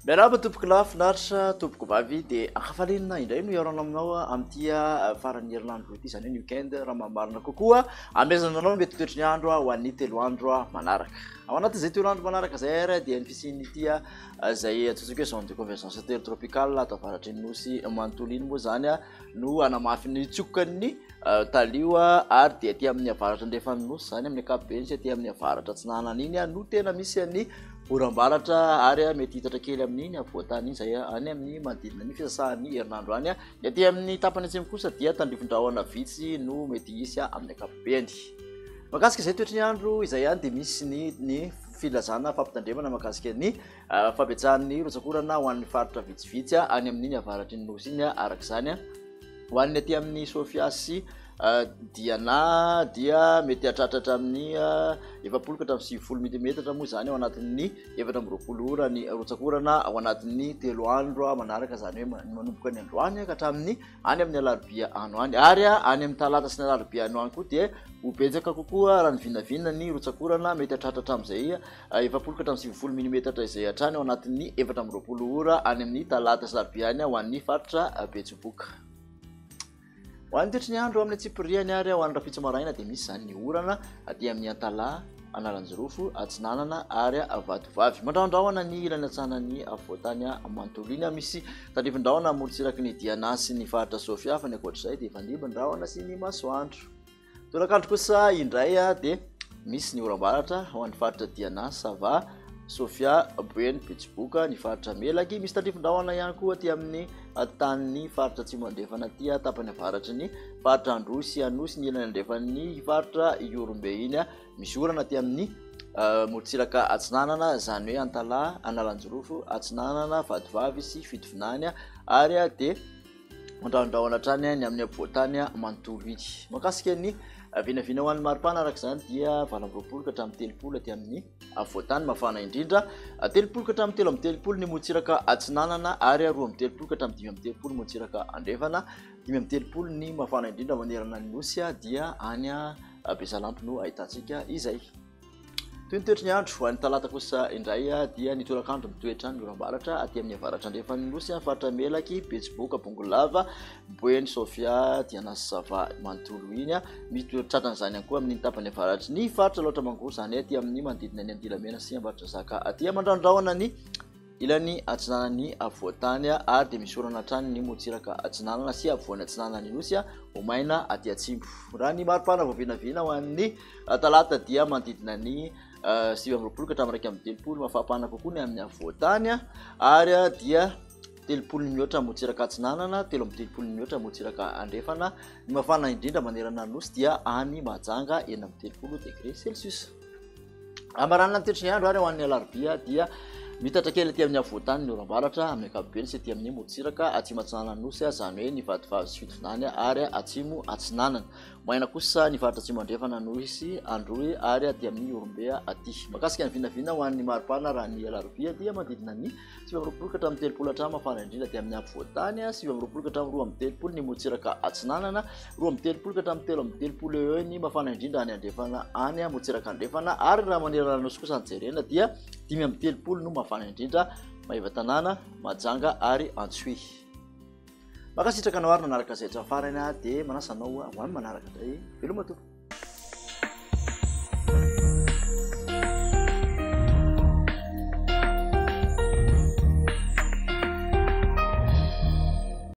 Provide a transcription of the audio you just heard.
Miarahaba tompoko lafinaritra tompoko vavy dia ankafalenina indray no iarona aminao amin'ity farany herinandro ity izany hoe ny weekend raha mamarina kokoa amezananao mety toetry ny andro ho an'ny 3 andro manaraka. Ao anatin'izay 3 andro manaraka izay ary dia ny fisian'ity izay atsotsika hoe zone de convergence intertropicale atao avaratry ny nosy manontolo iny moa zany no anamafy ny tsokan'ny talio ary dia aty amin'ny avaratra andrefa ny nosy zany amin'ny ankapobeny sy aty amin'ny avaratra atsinanana iny no tena misy an'ny oram-baratra ary mety hitatra kely amin'iny avoatany izay any amin'ny manodidina ny fisasahan'ny herinandro any dia aty amin'ny tapany atsimo kosa dia tandrifon-drahona vitsy no mety hisy amin'ny ankapobeny. Makasika izay toetry ny andro izay any dia misy ny filazana fampitandremana makasika ny fampiatsahan'ny rotsakorana ho an'ny faritra vitsivitsy any amin'iny avaratry ny nosy iny araka izany ho an'ny aty amin'ny Sofia sy Diana dia mety hatratratra amin'ny 20 mm moa zany ao anatin'ny 720 ora ny rotsakorana ao anatin'ny 3 andro manaraka zany hoe manomboka ny androany ka hatramin'ny any amin'ny alarobia ano any ary any amin'ny talata sy ny alarobia ano any koa dia ho betsaka kokoa raha ny vinavina ny rotsakorana mety hatratratra amin'izay 20 mm izay hatrany ao anatin'ny 420 ora any amin'ny talata sy alarobia any ho an'ny faritra Betsiboka. Ho an'ny toetry ny andro amin'ny atsipiriany ary ho an'ny rafitso maraina dia misy zany ny orana aty amin'ny Antala, Analanjorofo, Atsinanana ary Vatovavy. Mandraondraona ny ilany atsanany avoatany manontolo iny misy tandrifon-drahona morotsiraky ny Diana sy ny faritra Sofia fa ny ankoatr'izay dia efa ndraona sy ny masoandro. Tolakandro kosa indray dia misy ny oram-baratra ho an'ny faritra Diana, Sava, Sofia, Bueny, Betsiboka, ny faritra Melaky, misy tandrifon-drahona ihany koa aty amin'ny tany faritra atsimo andrefana aty tapany avaratry ny faritra Androsy, Anosy, ny ilany andrefan'ny faritra Iorombe iny misy orana aty amin'ny morotsiraka Atsinanana zany hoe Antala, Analanjorofo, Atsinanana, Vatovavy sy Fitovinany ary dia mandraondraona hatrany ny amin'ny avoatany manontolo iny. Makasika ny vinavina ho an'ny maripana araka izany dia 20 ka hatramin'ny 30 aty amin'ny avoatany mafana indrindra, 30 ka hatramin'ny 30 ny morotsiraka Atsinanana ary 30 ka hatramin'ny 30 morotsiraka Andrefana, 30 ny mafana indrindra manerana ny nosy dia any Besalampo no ahitantsika izay. Toy ny toetry ny andro ho an'ny talata kosa indray dia ny tolakandro mitoetra ny oram-baratra aty amin'ny avaratra andrefan'ny nosy faritra Melaky, Betsiboka, Bongolava, Bueny, Sofia, Diana sy Sava manontolo iny misy toetratrany izany ihany koa amin'ny tapany avaratry ny faritra loatra mangoro zany aty amin'ny manodidina ny Andilamena sy Ambatondra Zaka aty mandraondraona ny ilany atsinanany avoatany ary dia misy orana hatrany ny morotsiraka Atsinanana sy avoany Atsinanany nosy ho maina aty atsimbo. Raha ny maripana vao vinavina ho an'ny talata dia manodidina ny 20 ka hatramin'ny 30 mafapana kokoa ny amin'ny avoatany ary dia 30 mihoatra morotsiraka Atsinanana, 30 mihoatra morotsiraka Andrefana, ny mafana indrindra manerana ny nosy dia any Mahajanga 30 degré Celsius. Amaranina ny toetry ny andro ary ho an'ny alarobia dia mitatra kely aty amin'ny avoatany ny oram-baratra amin'ny ankapobeny sy aty amin'ny morotsiraka atsimo Atsinanana nosy zany hoe ny Vatovavy sy Fitovinany ary atsimo Atsinanana. Maina kosa ny faritra atsimo andrefana nosy Androy ary aty amin'ny Iorombe aty. Makasika ny vinavina ho an'ny maripana raha ny alarobia dia manodidina ny 20 ka hatramin'ny 30 hatrany mafana indrindra aty amin'ny avoatany, 20 ka hatramin'ny 30 ny morotsiraka Atsinanana, 20 ka hatramin'ny 30 eo ny mafana indrindra any Andrefana any morotsiraka Andrefana ary raha manerana nosy kosa jerena dia 30 no mafana indrindra Maivatanana, Mahajanga ary Antsohy. Makasitraka anao ary nanaraka izay farany dia manasanao ho amin'ny manaraka indray veloma tompoko.